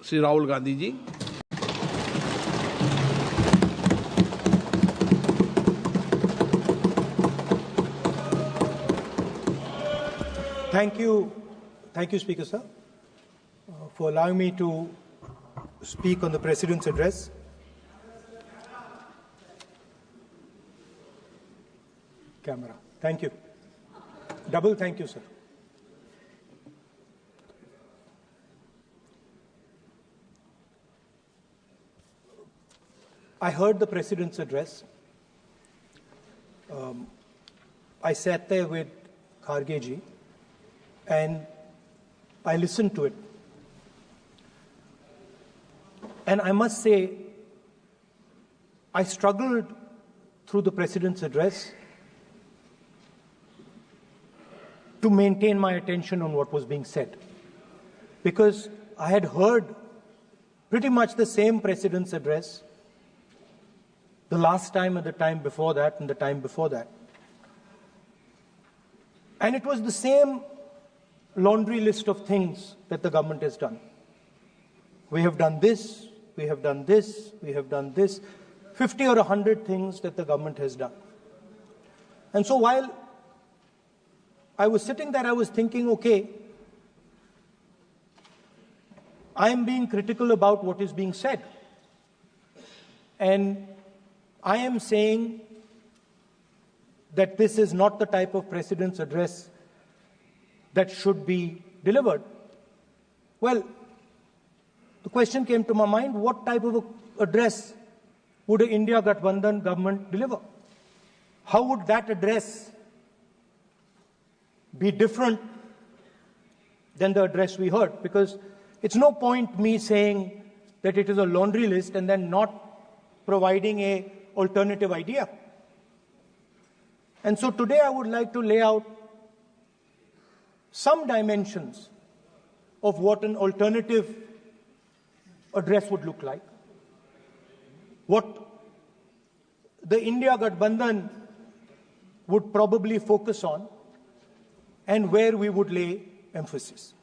Sri Rahul Gandhi ji. Thank you, Speaker Sir, for allowing me to speak on the President's address. Camera. Thank you. Double thank you, sir. I heard the President's address. I sat there with Kharge ji and I listened to it. And I must say, I struggled through the President's address to maintain my attention on what was being said, because I had heard pretty much the same President's address the last time and the time before that and the time before that. And it was the same laundry list of things that the government has done. We have done this, we have done this, we have done this, 50 or 100 things that the government has done. And so while I was sitting there, I was thinking, okay, I am being critical about what is being said. And I am saying that this is not the type of President's address that should be delivered. Well, the question came to my mind, what type of address would an India Gathbandhan government deliver? How would that address be different than the address we heard? Because it's no point me saying that it is a laundry list and then not providing an alternative idea. And so today I would like to lay out some dimensions of what an alternative address would look like, what the India Gathbandhan would probably focus on, and where we would lay emphasis.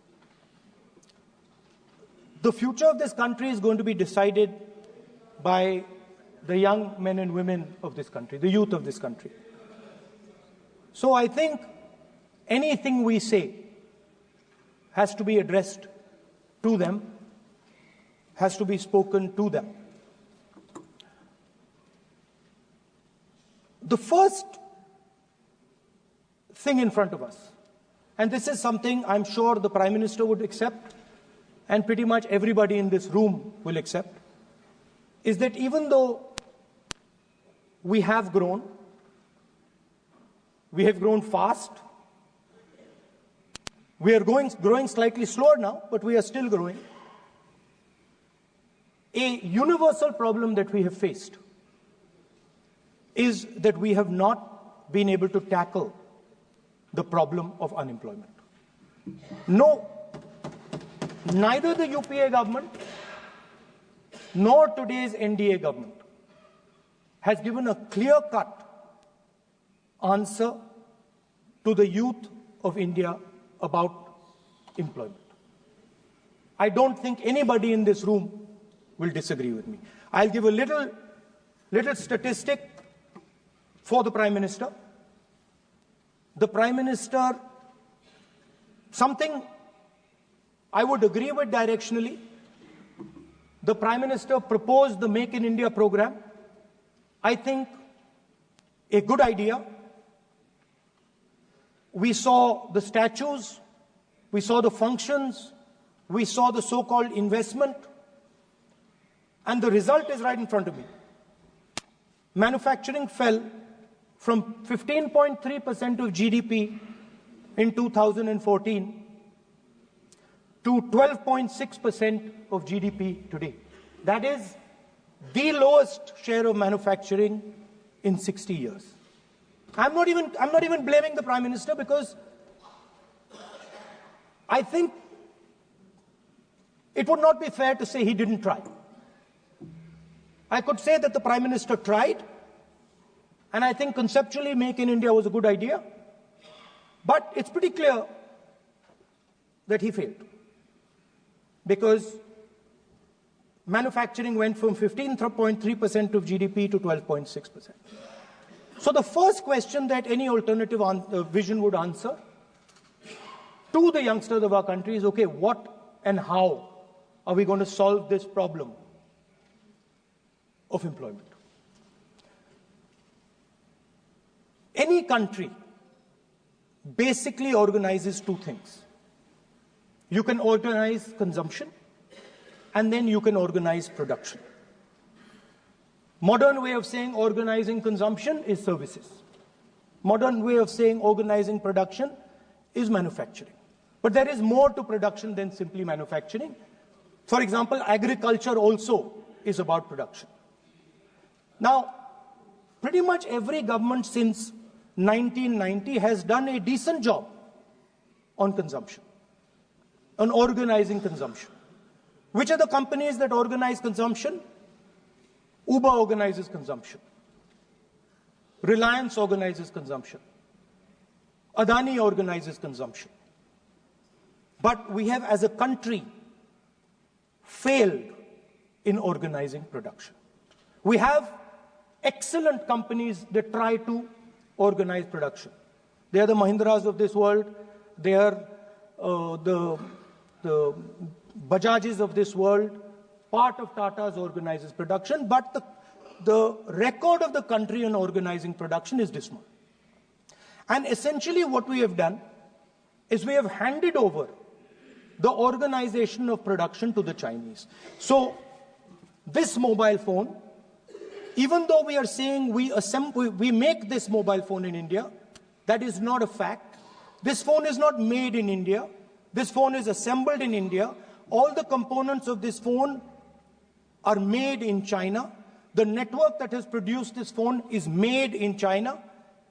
The future of this country is going to be decided by the young men and women of this country, the youth of this country. So I think anything we say has to be addressed to them, has to be spoken to them. The first thing in front of us, and this is something I'm sure the Prime Minister would accept and pretty much everybody in this room will accept, is that even though we have grown fast, we are growing slightly slower now, but we are still growing. A universal problem that we have faced is that we have not been able to tackle the problem of unemployment. No, neither the UPA government nor today's NDA government has given a clear-cut answer to the youth of India about employment. I don't think anybody in this room will disagree with me. I'll give a little statistic for the Prime Minister. The Prime Minister, something I would agree with directionally. The Prime Minister proposed the Make in India program. I think a good idea. We saw the statues, we saw the functions, we saw the so-called investment, and the result is right in front of me. Manufacturing fell from 15.3% of GDP in 2014 to 12.6% of GDP today. That is the lowest share of manufacturing in 60 years. I'm not even blaming the Prime Minister, because I think it would not be fair to say he didn't try. I could say that the Prime Minister tried, and I think conceptually Make in India was a good idea, but it's pretty clear that he failed. Because manufacturing went from 15.3% of GDP to 12.6%. So the first question that any alternative vision would answer to the youngsters of our country is, okay, what and how are we going to solve this problem of employment? Any country basically organizes two things. You can organize consumption, and then you can organize production. Modern way of saying organizing consumption is services. Modern way of saying organizing production is manufacturing. But there is more to production than simply manufacturing. For example, agriculture also is about production. Now, pretty much every government since 1990 has done a decent job on consumption, on organizing consumption. Which are the companies that organize consumption? Uber organizes consumption. Reliance organizes consumption. Adani organizes consumption. But we have, as a country, failed in organizing production. We have excellent companies that try to organize production. They are the Mahindras of this world. They are the Bajajs of this world. Part of Tata's organizes production, but the record of the country in organizing production is dismal. And essentially what we have done is we have handed over the organization of production to the Chinese. So this mobile phone, even though we are saying we make this mobile phone in India, that is not a fact. This phone is not made in India. This phone is assembled in India. All the components of this phone are made in China. The network that has produced this phone is made in China,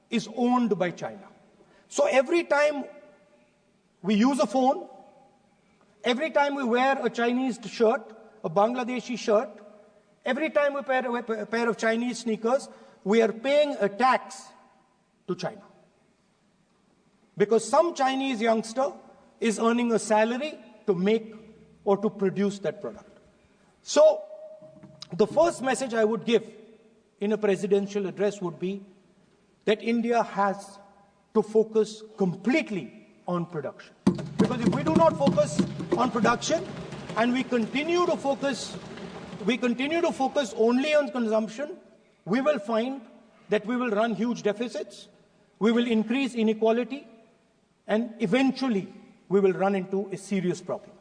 is owned by China. So every time we use a phone, every time we wear a Chinese shirt, a Bangladeshi shirt, every time we wear a pair of Chinese sneakers, we are paying a tax to China. Because some Chinese youngster is earning a salary to make or to produce that product. So the first message I would give in a presidential address would be that India has to focus completely on production. Because if we do not focus on production and we continue to focus only on consumption, we will find that we will run huge deficits, we will increase inequality, and eventually we will run into a serious problem.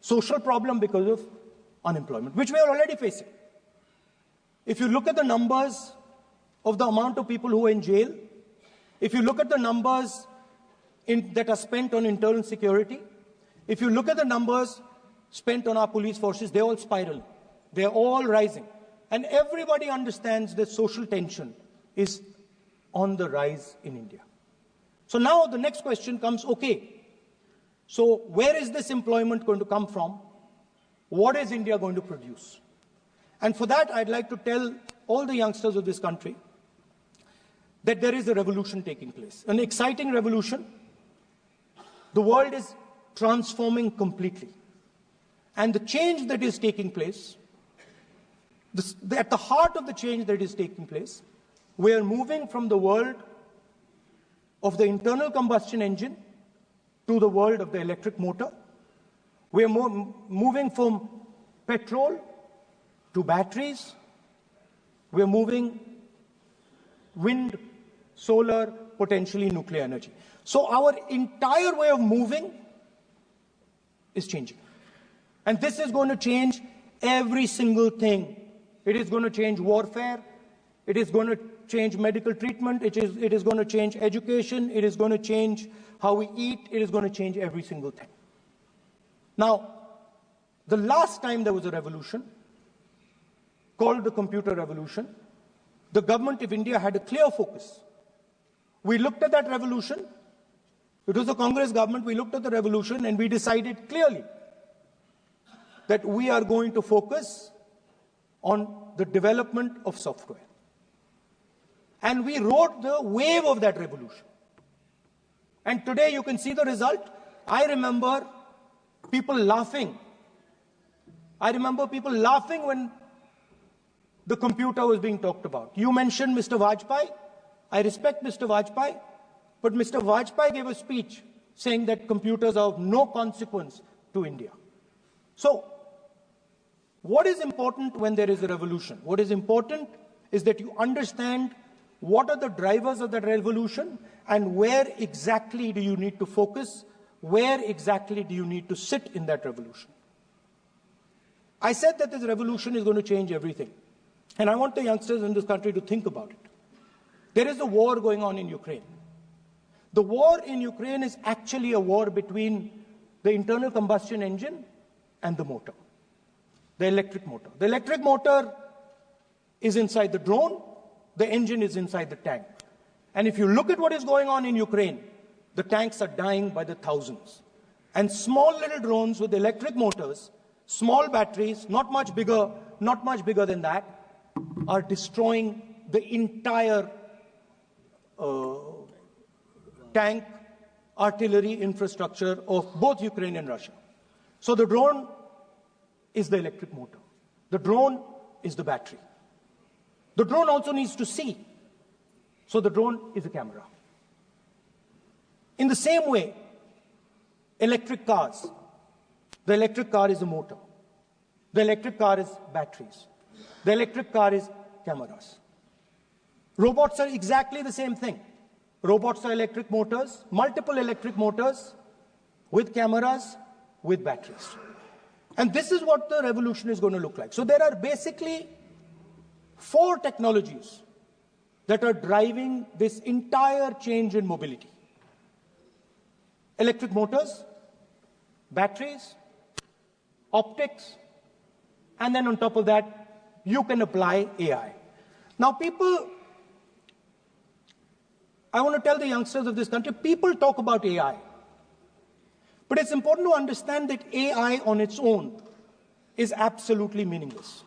Social problem because of unemployment, which we are already facing. If you look at the numbers of the amount of people who are in jail, if you look at the numbers that are spent on internal security, if you look at the numbers spent on our police forces, they're all spiraling. They're all rising. And everybody understands that social tension is on the rise in India. So now the next question comes, okay, so where is this employment going to come from? What is India going to produce? And for that, I'd like to tell all the youngsters of this country that there is a revolution taking place, an exciting revolution. The world is transforming completely. And the change that is taking place, at the heart of the change that is taking place, we are moving from the world of the internal combustion engine to the world of the electric motor. We are moving from petrol to batteries. We are moving wind, solar, potentially nuclear energy. So our entire way of moving is changing. And this is going to change every single thing. It is going to change warfare. It is going to change medical treatment. It is going to change education. It is going to change how we eat. It is going to change every single thing. Now, the last time there was a revolution called the computer revolution, the government of India had a clear focus. We looked at that revolution. It was the Congress government. We looked at the revolution and we decided clearly that we are going to focus on the development of software. And we rode the wave of that revolution. And today you can see the result. I remember people laughing I remember people laughing when the computer was being talked about. You mentioned Mr. Vajpayee. I respect Mr. Vajpayee, but Mr. Vajpayee gave a speech saying that computers are of no consequence to India. So, what is important when there is a revolution? What is important is that you understand what are the drivers of that revolution and where exactly do you need to focus, where exactly do you need to sit in that revolution. I said that this revolution is going to change everything. And I want the youngsters in this country to think about it. There is a war going on in Ukraine. The war in Ukraine is actually a war between the internal combustion engine and the motor, the electric motor. The electric motor is inside the drone, the engine is inside the tank. And if you look at what is going on in Ukraine, the tanks are dying by the thousands. And small little drones with electric motors, small batteries, not much bigger than that, are destroying the entire tank artillery infrastructure of both Ukraine and Russia. So the drone is the electric motor. The drone is the battery. The drone also needs to see. So the drone is a camera. In the same way, electric cars. The electric car is a motor. The electric car is batteries. The electric car is cameras. Robots are exactly the same thing. Robots are electric motors, multiple electric motors with cameras, with batteries. And this is what the revolution is going to look like. So there are basically 4 technologies that are driving this entire change in mobility. Electric motors, batteries, optics, and then on top of that, you can apply AI. Now people, I want to tell the youngsters of this country, people talk about AI. But it's important to understand that AI on its own is absolutely meaningless.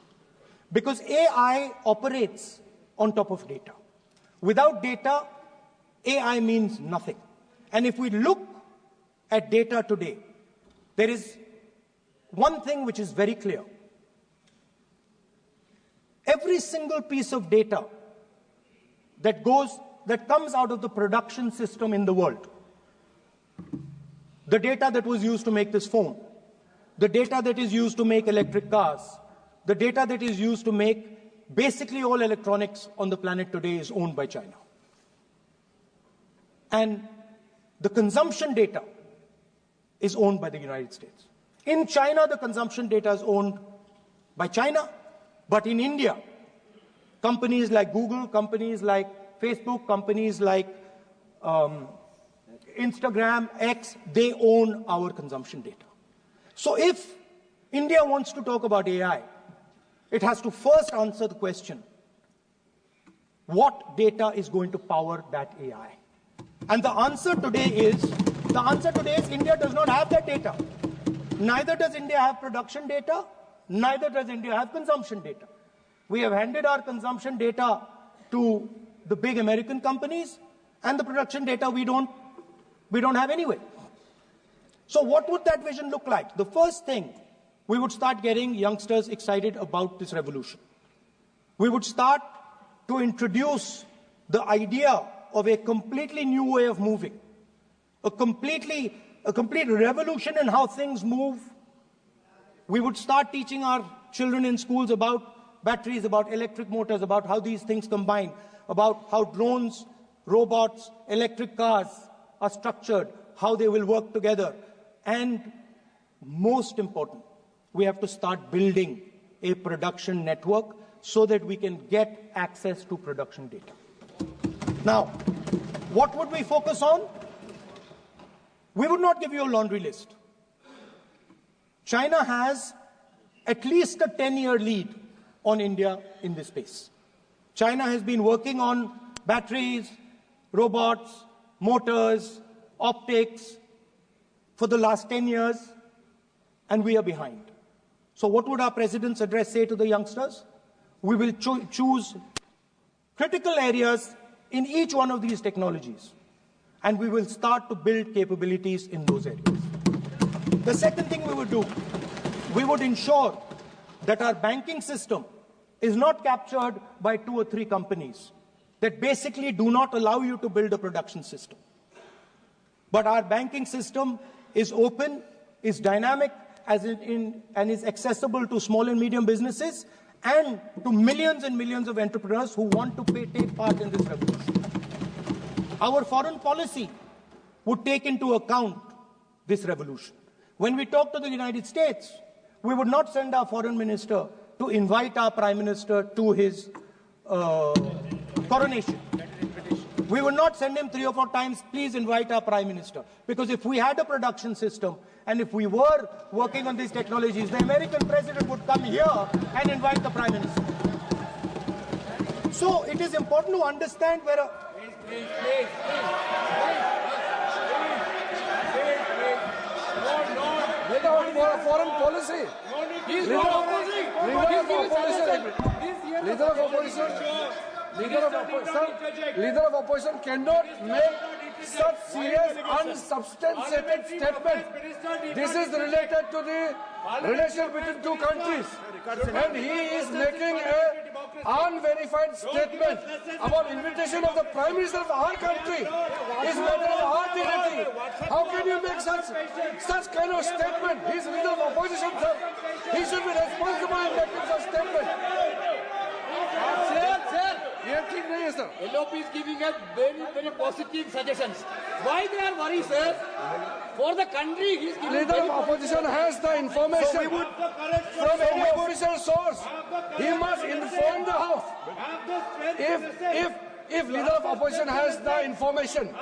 Because AI operates on top of data. Without data, AI means nothing. And if we look at data today, there is one thing which is very clear. Every single piece of data that comes out of the production system in the world, the data that was used to make this phone, the data that is used to make electric cars, the data that is used to make basically all electronics on the planet today is owned by China. And the consumption data is owned by the United States. In China, the consumption data is owned by China. But in India, companies like Google, companies like Facebook, companies like Instagram, X, they own our consumption data. So if India wants to talk about AI, it has to first answer the question, what data is going to power that AI? And the answer today is India does not have that data. Neither does India have production data. Neither does India have consumption data. We have handed our consumption data to the big American companies, and the production data we don't have anyway. So what would that vision look like? The first thing, we would start getting youngsters excited about this revolution. We would start to introduce the idea of a completely new way of moving, a complete revolution in how things move. We would start teaching our children in schools about batteries, about electric motors, about how these things combine, about how drones, robots, electric cars are structured, how they will work together. And most important, we have to start building a production network so that we can get access to production data. Now, what would we focus on? We would not give you a laundry list. China has at least a 10-year lead on India in this space. China has been working on batteries, robots, motors, optics for the last 10 years, and we are behind. So what would our president's address say to the youngsters? We will choose critical areas in each one of these technologies, and we will start to build capabilities in those areas. The second thing we would do, we would ensure that our banking system is not captured by 2 or 3 companies that basically do not allow you to build a production system. But our banking system is open, is dynamic, and is accessible to small and medium businesses and to millions and millions of entrepreneurs who want to take part in this revolution. Our foreign policy would take into account this revolution. When we talk to the United States, we would not send our foreign minister to invite our prime minister to his coronation. We would not send him 3 or 4 times, please invite our prime minister. Because if we had a production system and if we were working on these technologies, the American president would come here and invite the prime minister. So it is important to understand where a... Please. Without foreign policy. Leader of opposition cannot make such serious, unsubstantiated statement. This is related to the relation between 2 countries. And he is making an unverified statement about invitation of the Prime Minister of our country. Is matter of our dignity. How can you make such kind of statement? He is leader of opposition, sir. He should be responsible in making such statement. Sir, LOP is giving us very positive suggestions. Why they are worried, sir? For the country, he is giving. Leader of opposition has the information from any official source. He must inform the House. If leader of opposition has the information,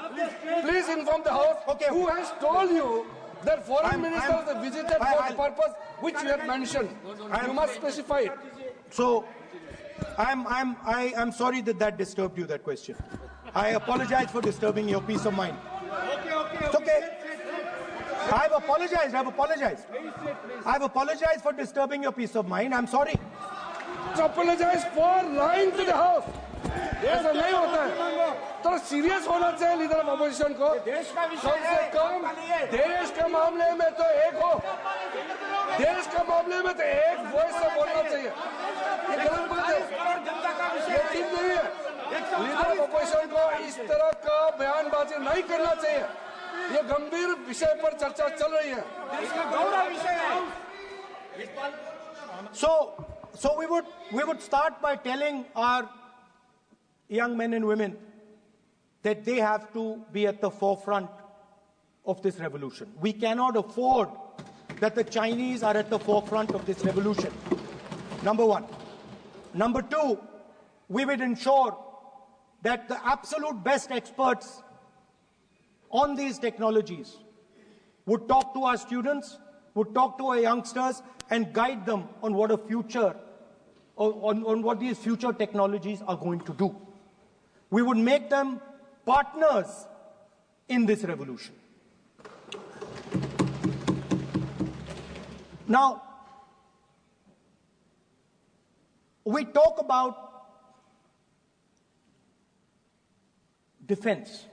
please inform the House. Okay. Who has told you that foreign ministers visited for the purpose which you have mentioned? You must specify it. So, I'm sorry that disturbed you, that question. I apologize for disturbing your peace of mind. It's okay. I've apologized for disturbing your peace of mind. I'm sorry. Apologize for lying to the House. ऐसा नहीं होता है. तो serious होना चाहिए leader of opposition को. कम से कम देश के मामले में तो एक हो. देश के मामले में तो एक वॉइस से बोलना चाहिए. ये गलत बात है. ये ठीक नहीं है. लीडर ऑफ अपोजिशन को इस तरह का बयानबाजी नहीं करना चाहिए. ये गंभीर विषय पर चर्चा चल रही है. So we would start by telling our young men and women that they have to be at the forefront of this revolution. We cannot afford that the Chinese are at the forefront of this revolution. Number one. Number two, we would ensure that the absolute best experts on these technologies would talk to our students, would talk to our youngsters, and guide them on what a future, on what these future technologies are going to do. We would make them partners in this revolution. Now, we talk about defense.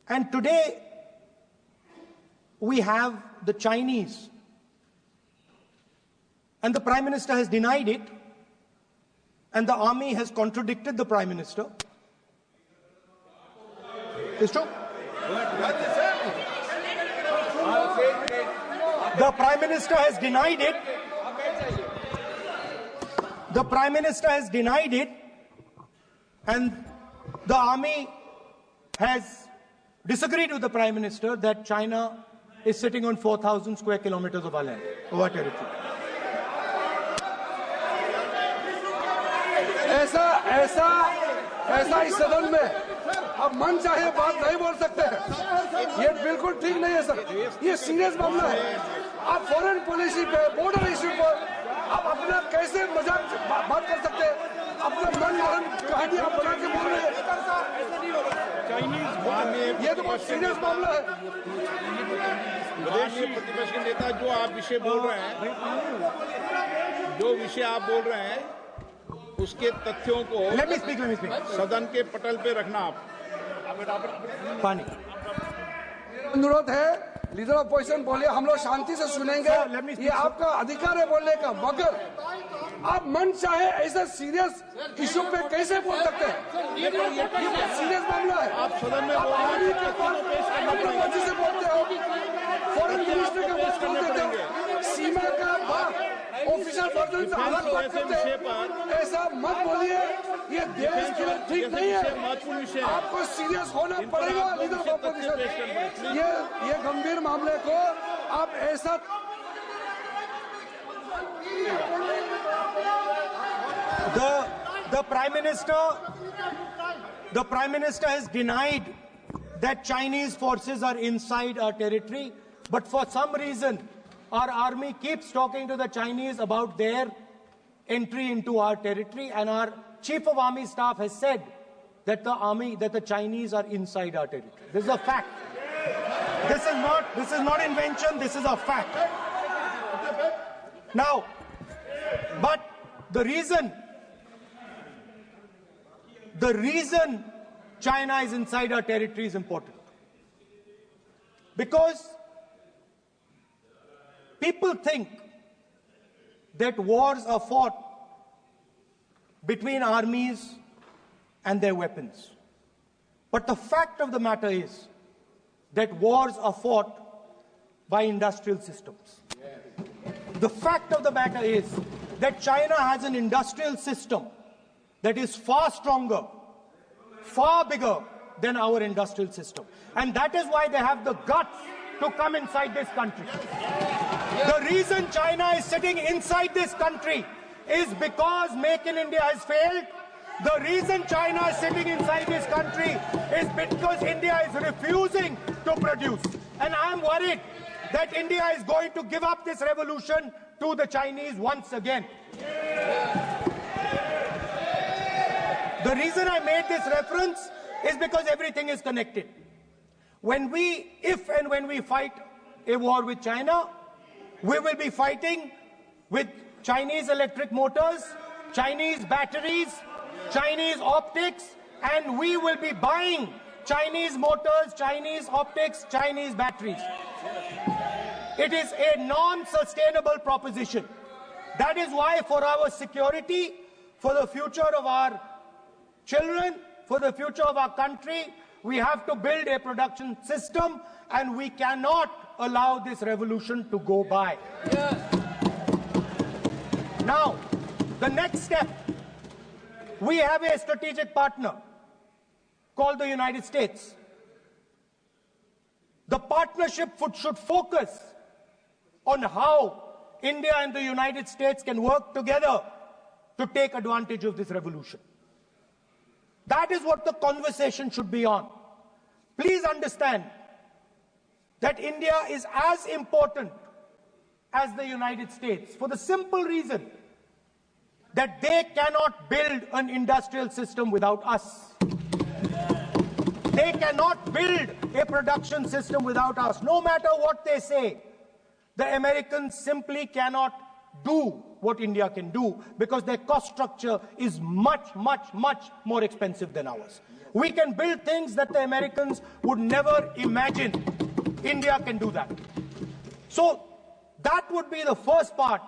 And today, we have the Chinese. And the Prime Minister has denied it. And the army has contradicted the Prime Minister. It's true. The Prime Minister has denied it. The Prime Minister has denied it. And the army has disagreed with the Prime Minister that China is sitting on 4,000 square kilometers of our land, of our territory. ऐसा इस सदन में अब मन चाहे बात नहीं बोल सकते हैं. ये बिल्कुल ठीक नहीं है सर. ये सीरियस मामला है. आप फॉरेन पॉलिसी पे, बॉर्डर इश्यू पर आप अपना कैसे मजाक बात कर सकते हैं? अपना मन मारन कहानी आप बना के बोल रहे हैं. ये तो बहुत सीरियस मामला है. विदेशी प्रतिपक्ष के नेता जो आप विषय बोल रहे हैं, जो विषय आप बोल रहे हैं, उसके तथ्यों को Let me speak. सदन के पटल पे रखना. आप पानी. अनुरोध है लीडर ऑफ पोजिशन बोलिए, हम लोग शांति से सुनेंगे। ये आपका अधिकार है बोलने का, मगर आप मन चाहे ऐसा सीरियस इशू पे कैसे बोल सकते हैं? सीरियस मामला है। आप सदन में आर्मी के पास अपनी मर्जी से बोलते हो, फॉरेन मिनिस्टर के पास बोल देते हो, सीमा का ऑफिसर वर्जन से अलग बात करते हैं। ऐसा मत बोलिए, ये देश के लिए ठीक नहीं है। आपको सीरियस होना पड़ेगा लीडर ऑफ ऑपोजिशन। ये गंभीर मामले को आप ऐसा The Prime Minister has denied that Chinese forces are inside our territory, but for some reason our army keeps talking to the Chinese about their entry into our territory, and our Chief of Army Staff has said that the Chinese are inside our territory. This is a fact. This is not invention, this is a fact. Now, but the reason China is inside our territory is important. Because people think that wars are fought between armies and their weapons. But the fact of the matter is that wars are fought by industrial systems. The fact of the matter is that China has an industrial system that is far stronger, far bigger than our industrial system. And that is why they have the guts to come inside this country. The reason China is sitting inside this country is because Make in India has failed. The reason China is sitting inside this country is because India is refusing to produce. And I am worried that India is going to give up this revolution to the Chinese once again. The reason I made this reference is because everything is connected. If and when we fight a war with China, we will be fighting with Chinese electric motors, Chinese batteries, Chinese optics, and we will be buying Chinese motors, Chinese optics, Chinese batteries. It is a non-sustainable proposition. That is why for our security, for the future of our children, for the future of our country, we have to build a production system, and we cannot allow this revolution to go by. Now, the next step, we have a strategic partner called the United States. The partnership should focus on how India and the United States can work together to take advantage of this revolution. That is what the conversation should be on. Please understand that India is as important as the United States for the simple reason that they cannot build an industrial system without us. They cannot build a production system without us. No matter what they say, the Americans simply cannot do what India can do because their cost structure is much, much, much more expensive than ours. We can build things that the Americans would never imagine. India can do that. So that would be the first part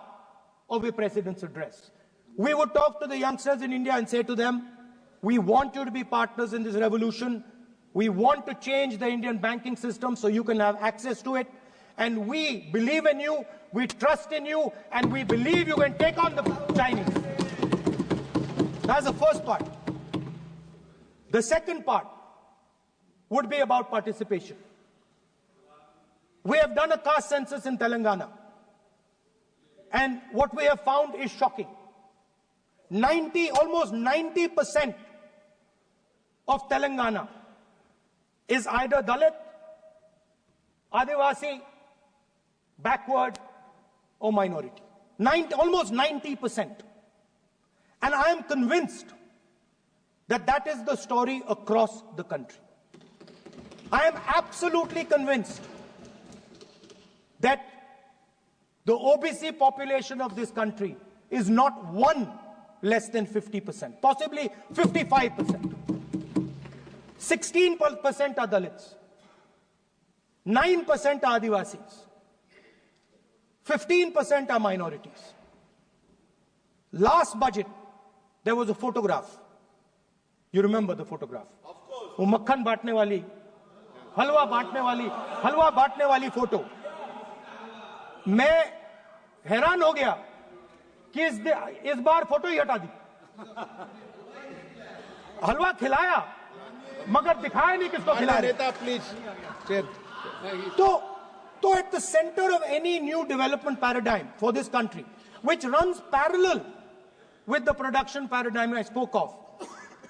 of a president's address. We would talk to the youngsters in India and say to them, we want you to be partners in this revolution. We want to change the Indian banking system so you can have access to it. And we believe in you, we trust in you, and we believe you can take on the Chinese. That's the first part. The second part would be about participation. We have done a caste census in Telangana. And what we have found is shocking. Almost 90% of Telangana is either Dalit, Adivasi, backward, or minority. Almost 90%. And I am convinced that that is the story across the country. I am absolutely convinced that the OBC population of this country is not one less than 50%, possibly 55%. 16% are Dalits. 9% are Adivasis. 15% are minorities. Last budget, there was a photograph. You remember the photograph? Of course. वो मक्खन बांटने वाली, हलवा बांटने वाली photo. मैं हैरान हो गया कि इस बार फोटो ही हटा दी. हलवा खिलाया मगर दिखाया नहीं किसको खिला रहे. Please. So at the center of any new development paradigm for this country, which runs parallel with the production paradigm I spoke of,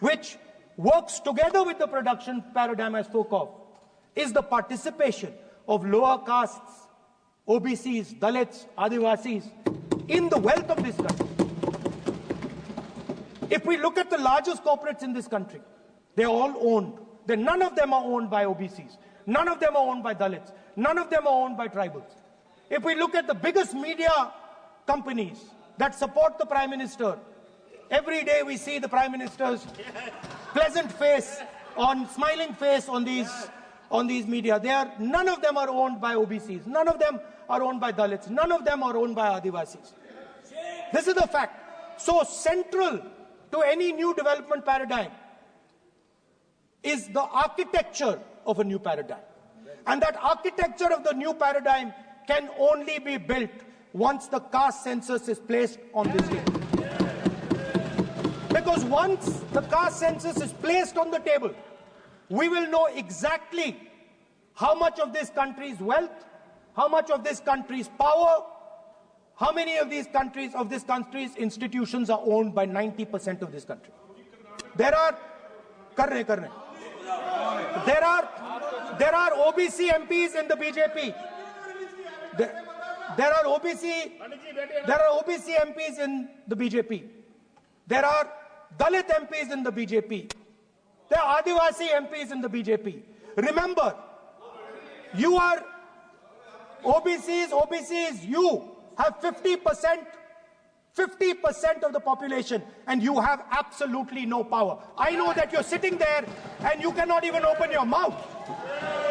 which works together with the production paradigm I spoke of, is the participation of lower castes, OBCs, Dalits, Adivasis in the wealth of this country. If we look at the largest corporates in this country, they're all owned. None of them are owned by OBCs. None of them are owned by Dalits. None of them are owned by tribals. If we look at the biggest media companies that support the Prime Minister, every day we see the Prime Minister's pleasant face, smiling face on these media. None of them are owned by OBCs. None of them are owned by Dalits. None of them are owned by Adivasis. This is the fact. So central to any new development paradigm is the architecture of a new paradigm. And that architecture of the new paradigm can only be built once the caste census is placed on this table. Because once the caste census is placed on the table, we will know exactly how much of this country's wealth, how much of this country's power, how many of this country's institutions are owned by 90% of this country. There are OBC MPs in the BJP. There are OBC MPs in the BJP. There are Dalit MPs in the BJP. There are Adivasi MPs in the BJP. Remember, you are OBCs, you have 50% of the population, and you have absolutely no power. I know that you're sitting there and you cannot even open your mouth.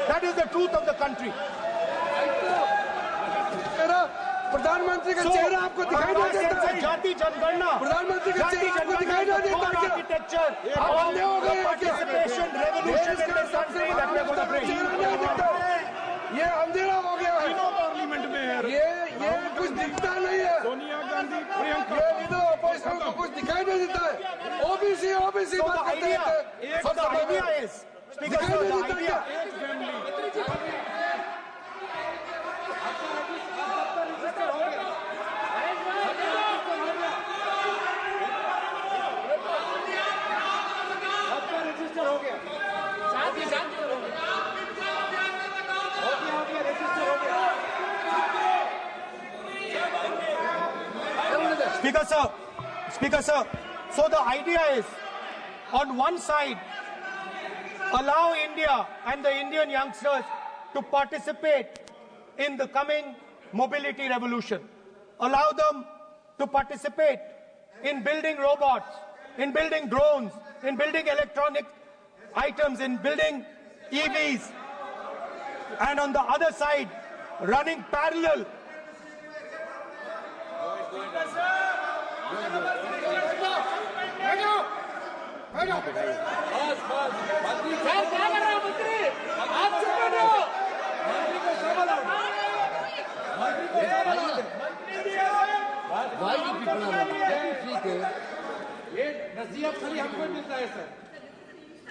That is the truth of the country. प्रधानमंत्री का चेहरा आपको दिखाई नहीं देता है. जाति जनगणना, प्रधानमंत्री का चेहरा आपको दिखाई नहीं देता है. Architecture, participation, revolution in this country that we are going to bring. ये अंधेरा हो गया है. पार्लियामेंट में ये कुछ दिखता नहीं है. सोनिया गांधी, प्रियंका, ये इधर अपोजिशन को कुछ दिखाई नहीं देता है. ओबीसी बात करते हैं. So the idea is, Speaker sir, the idea. Speaker sir, so the idea is, on one side, allow India and the Indian youngsters to participate in the coming mobility revolution. Allow them to participate in building robots, in building drones, in building electronic items, in building EVs. And on the other side, running parallel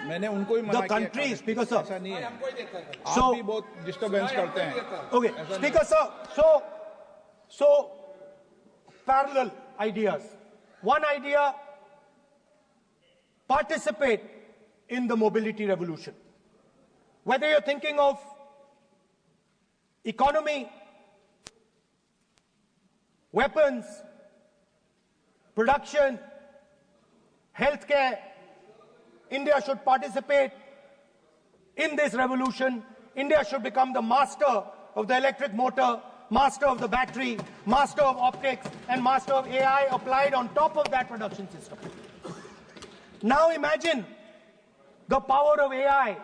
मैंने उनको ही मना the countries, Speaker sir. ऐसा नहीं है. So, आप भी बहुत disturbance करते हैं. Okay, Speaker sir, so parallel ideas. One idea, participate in the mobility revolution. Whether you're thinking of economy, weapons, production, healthcare, India should participate in this revolution. India should become the master of the electric motor, master of the battery, master of optics, and master of AI applied on top of that production system. Now imagine the power of AI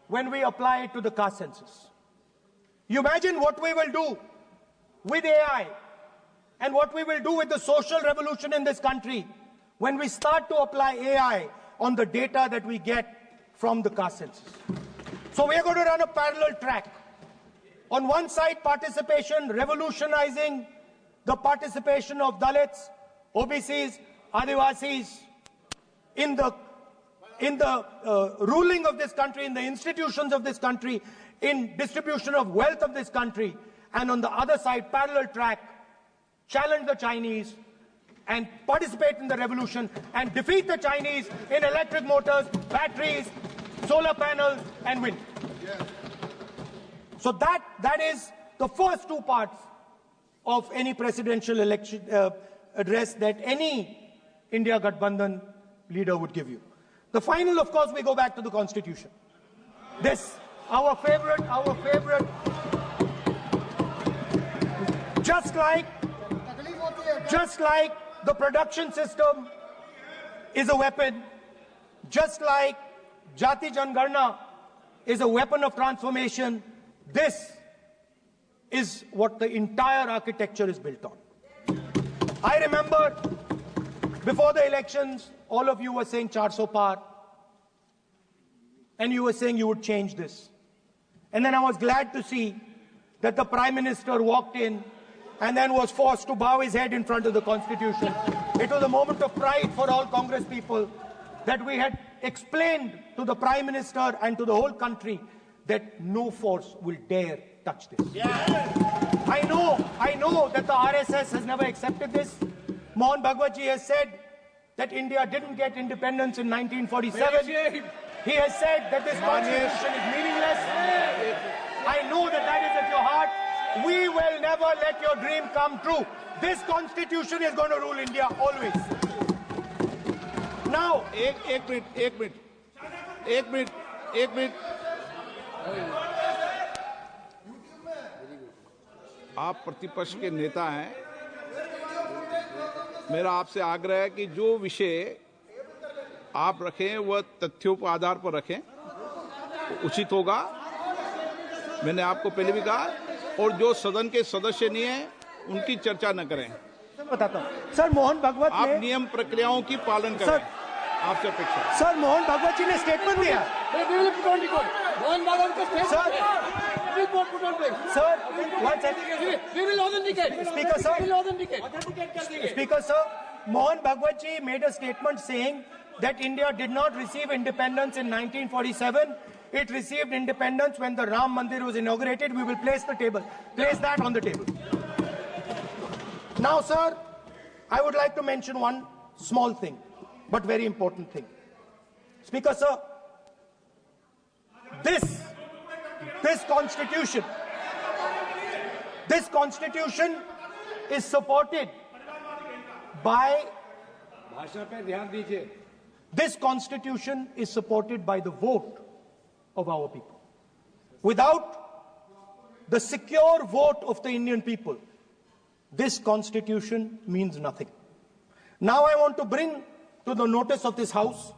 when we apply it to the caste census. You imagine what we will do with AI and what we will do with the social revolution in this country when we start to apply AI on the data that we get from the car census. So we are going to run a parallel track. On one side, participation, revolutionizing the participation of Dalits, OBCs, Adivasis in the ruling of this country, in the institutions of this country, in distribution of wealth of this country. And on the other side, parallel track, challenge the Chinese and participate in the revolution and defeat the Chinese in electric motors, batteries, solar panels, and wind. So that is the first two parts of any presidential election address that any India Gathbandhan leader would give you. The final, of course, we go back to the Constitution. This, our favorite, just like the production system is a weapon, just like Jati Jangarna is a weapon of transformation, this is what the entire architecture is built on. I remember before the elections, all of you were saying 400 par, and you were saying you would change this. And then I was glad to see that the Prime Minister walked in and then was forced to bow his head in front of the Constitution. It was a moment of pride for all Congress people that we had explained to the Prime Minister and to the whole country that no force will dare touch this. I know that the RSS has never accepted this. Mohan Bhagwatji has said that India didn't get independence in 1947. He has said that this constitution is meaningless. I know that that is at your heart. We will never let your dream come true. This constitution is going to rule India always. Now, एक minute आप प्रतिपक्ष के नेता हैं, मेरा आपसे आग्रह है कि जो विषय आप रखें वह तथ्यों के आधार पर रखें, उचित होगा। मैंने आपको पहले भी कहा, और जो सदन के सदस्य नहीं हैं उनकी चर्चा न करें। बताता हूं सर, मोहन भागवत आप नियम प्रक्रियाओं की पालन करें, आपसे अपेक्षा। सर, मोहन भागवत जी ने स्टेटमेंट दिया। मोहन भागवत का statement Sir, one second. We will authenticate. Speaker, sir. We will authenticate. Speaker, sir, Mohan Bhagwat ji made a statement saying that India did not receive independence in 1947. It received independence when the Ram Mandir was inaugurated. We will place that on the table. Now, sir, I would like to mention one small thing, but very important thing. Speaker, sir, this constitution is supported by this constitution is supported by the vote of our people. Without the secure vote of the Indian people, this constitution means nothing. Now I want to bring to the notice of this House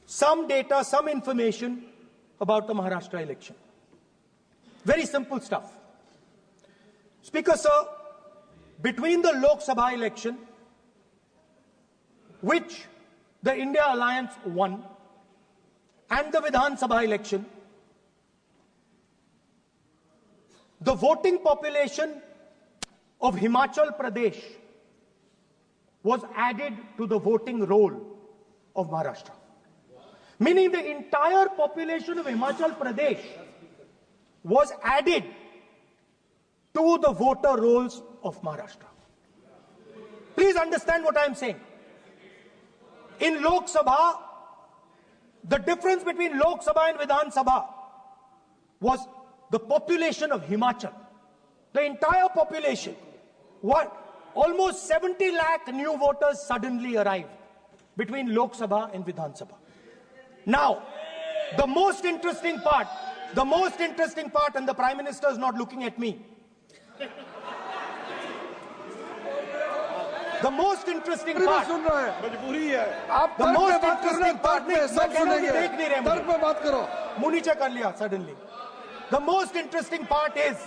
some data, some information about the Maharashtra election. Very simple stuff. Speaker, sir, between the Lok Sabha election, which the India Alliance won, and the Vidhan Sabha election, the voting population of Himachal Pradesh was added to the voting roll of Maharashtra. Meaning the entire population of Himachal Pradesh was added to the voter rolls of Maharashtra. Please understand what I am saying. In Lok Sabha, the difference between Lok Sabha and Vidhan Sabha was the population of Himachal. The entire population. Almost 70 lakh new voters suddenly arrived between Lok Sabha and Vidhan Sabha. Now, the most interesting part, and the Prime Minister is not looking at me. The most interesting part, मुँह नीचे कर लिया suddenly. The most interesting part is,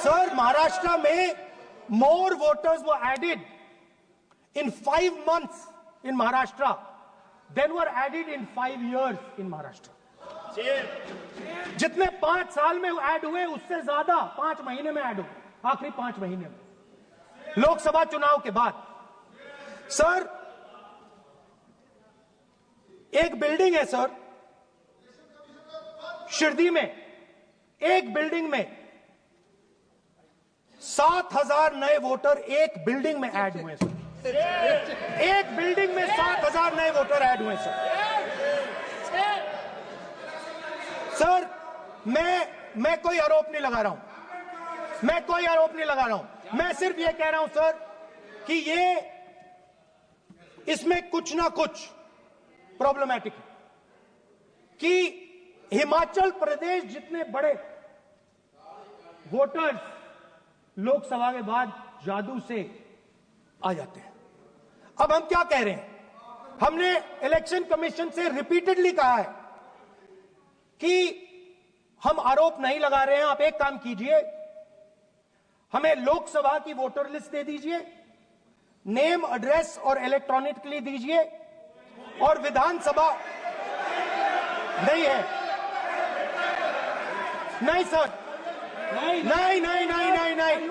Sir, Maharashtra में more voters were added in 5 months in Maharashtra than were added in 5 years in Maharashtra. जितने 5 साल में add हुए उससे ज्यादा 5 महीने में ऐड हुए, आखिरी 5 महीने में लोकसभा चुनाव के बाद। सर, एक बिल्डिंग है सर शिरडी में, एक बिल्डिंग में 7,000 नए वोटर एक बिल्डिंग में ऐड हुए सर। एक बिल्डिंग में 7,000 नए वोटर ऐड हुए सर। सर, मैं कोई आरोप नहीं लगा रहा हूं, मैं कोई आरोप नहीं लगा रहा हूं, मैं सिर्फ ये कह रहा हूं सर कि इसमें कुछ ना कुछ प्रॉब्लमैटिक है कि हिमाचल प्रदेश जितने बड़े वोटर्स लोकसभा के बाद जादू से आ जाते हैं। अब हम क्या कह रहे हैं, हमने इलेक्शन कमीशन से रिपीटेडली कहा है कि हम आरोप नहीं लगा रहे हैं, आप एक काम कीजिए, हमें लोकसभा की वोटर लिस्ट दे दीजिए, नेम एड्रेस और इलेक्ट्रॉनिकली दीजिए, और विधानसभा नहीं है। नहीं सर, नहीं नहीं नहीं नहीं नहीं नहीं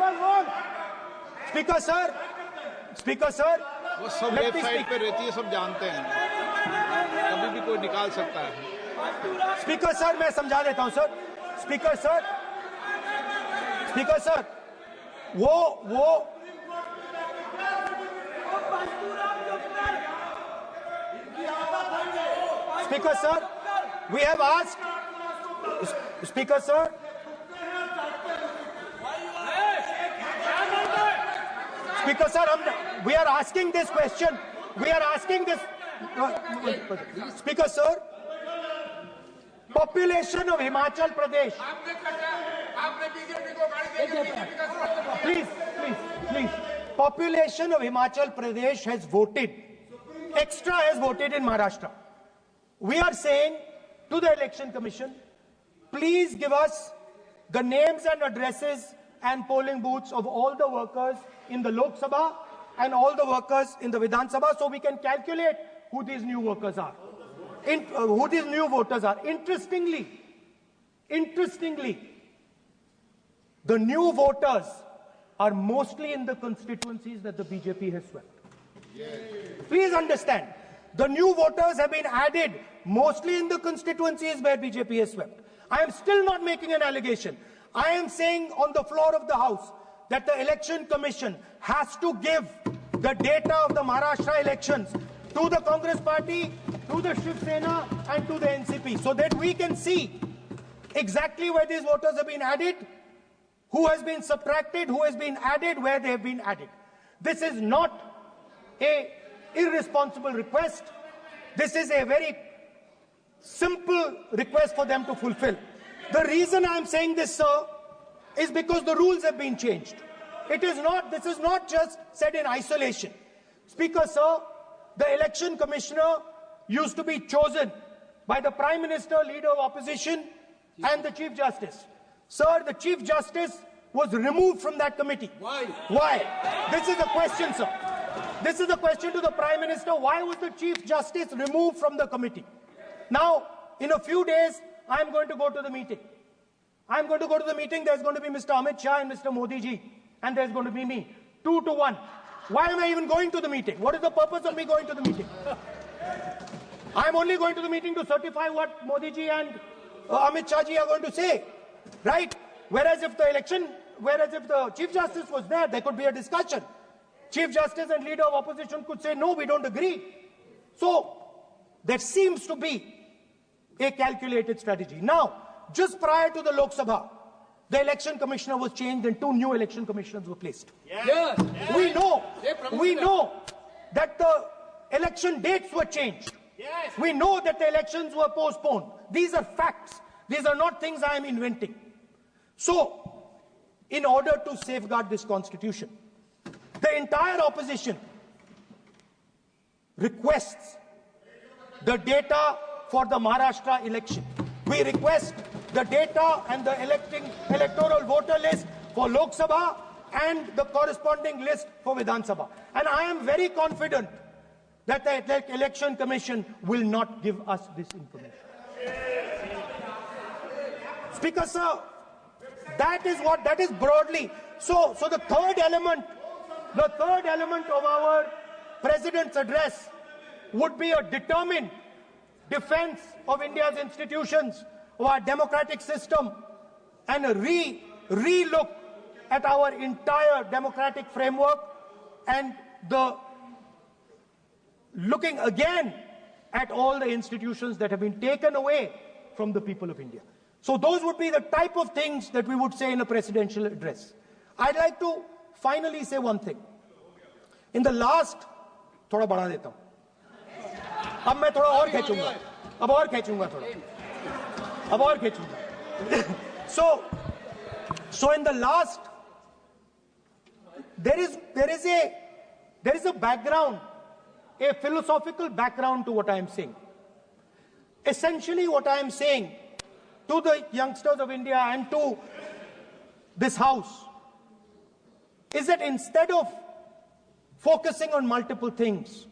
स्पीकर सर वो सब वेबसाइट पे रहती है, सब जानते हैं, कभी भी कोई निकाल सकता है। स्पीकर सर, मैं समझा देता हूं सर। स्पीकर सर, वो speaker sir, we have asked, speaker sir, Speaker sir, we are asking this question. We are asking this. Speaker sir, population of Himachal Pradesh. Please. Population of Himachal Pradesh has voted. Extra has voted in Maharashtra. We are saying to the Election Commission, please give us the names and addresses and polling booths of all the workers in the Lok Sabha and all the workers in the Vidhan Sabha, so we can calculate who these new workers are, who these new voters are. Interestingly, the new voters are mostly in the constituencies that the BJP has swept. Please understand, the new voters have been added mostly in the constituencies where BJP has swept. I am still not making an allegation. I am saying on the floor of the House that the Election Commission has to give the data of the Maharashtra elections to the Congress Party, to the Shiv Sena and to the NCP, so that we can see exactly where these voters have been added, who has been subtracted, who has been added, where they have been added. This is not an irresponsible request. This is a very simple request for them to fulfill. The reason I am saying this, sir, is because the rules have been changed. This is not just said in isolation. Speaker, sir, the election commissioner used to be chosen by the Prime Minister, Leader of Opposition, and the Chief Justice. Sir, the Chief Justice was removed from that committee. Why? Why? This is the question, sir. This is the question to the Prime Minister. Why was the Chief Justice removed from the committee? Now, in a few days, I'm going to go to the meeting. I'm going to go to the meeting. There's going to be Mr. Amit Shah and Mr. Modi ji. And there's going to be me. 2 to 1. Why am I even going to the meeting? What is the purpose of me going to the meeting? I'm only going to the meeting to certify what Modi ji and Amit Shah ji are going to say. Right? Whereas if the Chief Justice was there could be a discussion. Chief Justice and Leader of Opposition could say, no, we don't agree. So, there seems to be a calculated strategy. Now, just prior to the Lok Sabha, the election commissioner was changed and 2 new election commissioners were placed. Yes. We know that the election dates were changed. Yes. We know that the elections were postponed. These are facts. These are not things I am inventing. So, in order to safeguard this constitution, The entire opposition requests the data for the Maharashtra election. We request the data and the electoral voter list for Lok Sabha and the corresponding list for Vidhan Sabha. And I am very confident that the Election Commission will not give us this information. Speaker, sir, that is broadly. So the third element of our President's address would be a determined defense of India's institutions, of our democratic system, and a re-look at our entire democratic framework, and the looking again at all the institutions that have been taken away from the people of India. So those would be the type of things that we would say in a presidential address. I'd like to finally say one thing. In the last, थोड़ा बढ़ा देता हूँ. अब मैं थोड़ा और खींचूंगा. अब और खींचूंगा थोड़ा. अब और खींचूंगा. So in the last, there is a background, a philosophical background to what I am saying. Essentially, what I am saying to the youngsters of India and to this House is that instead of focusing on multiple things,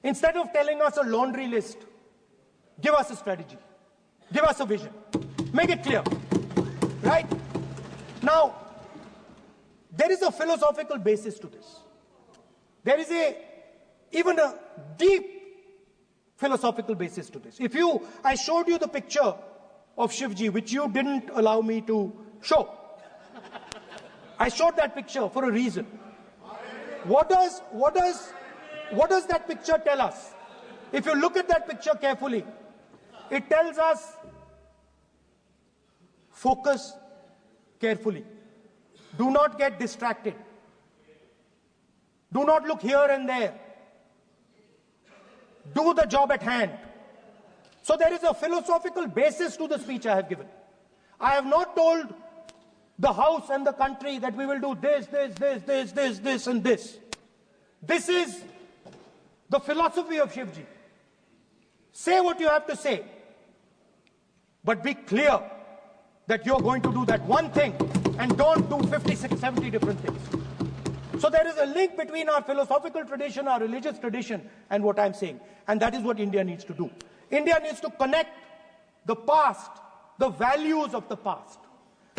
instead of telling us a laundry list, give us a strategy, give us a vision, make it clear, right? Now, there is a philosophical basis to this. There is even a deep philosophical basis to this. I showed you the picture of Shivji, which you didn't allow me to show. I showed that picture for a reason. What does that picture tell us? If you look at that picture carefully, it tells us focus carefully. Do not get distracted. Do not look here and there. Do the job at hand. So there is a philosophical basis to the speech I have given. I have not told the House and the country that we will do this, and this. This is the philosophy of Shivji. Say what you have to say, but be clear that you're going to do that one thing and don't do 50, 60, 70 different things. So there is a link between our philosophical tradition, our religious tradition, and what I'm saying. And that is what India needs to do. India needs to connect the past, the values of the past.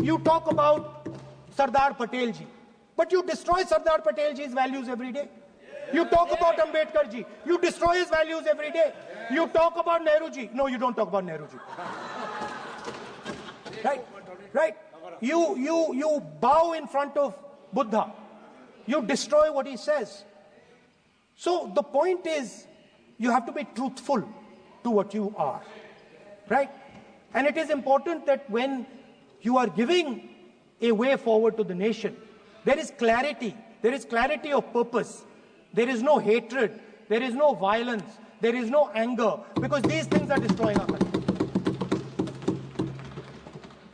You talk about Sardar Patel ji, but you destroy Sardar Patel ji's values every day. You talk about Ambedkar ji, you destroy his values every day. You talk about Nehru ji. No, you don't talk about Nehru ji. Right? You bow in front of Buddha. You destroy what he says. So the point is, you have to be truthful to what you are, right? And it is important that when you are giving a way forward to the nation, there is clarity of purpose. There is no hatred, there is no violence, there is no anger, because these things are destroying our country.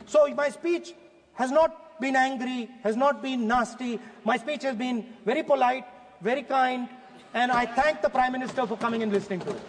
So my speech has not been angry, has not been nasty. My speech has been very polite, very kind, and I thank the Prime Minister for coming and listening to it.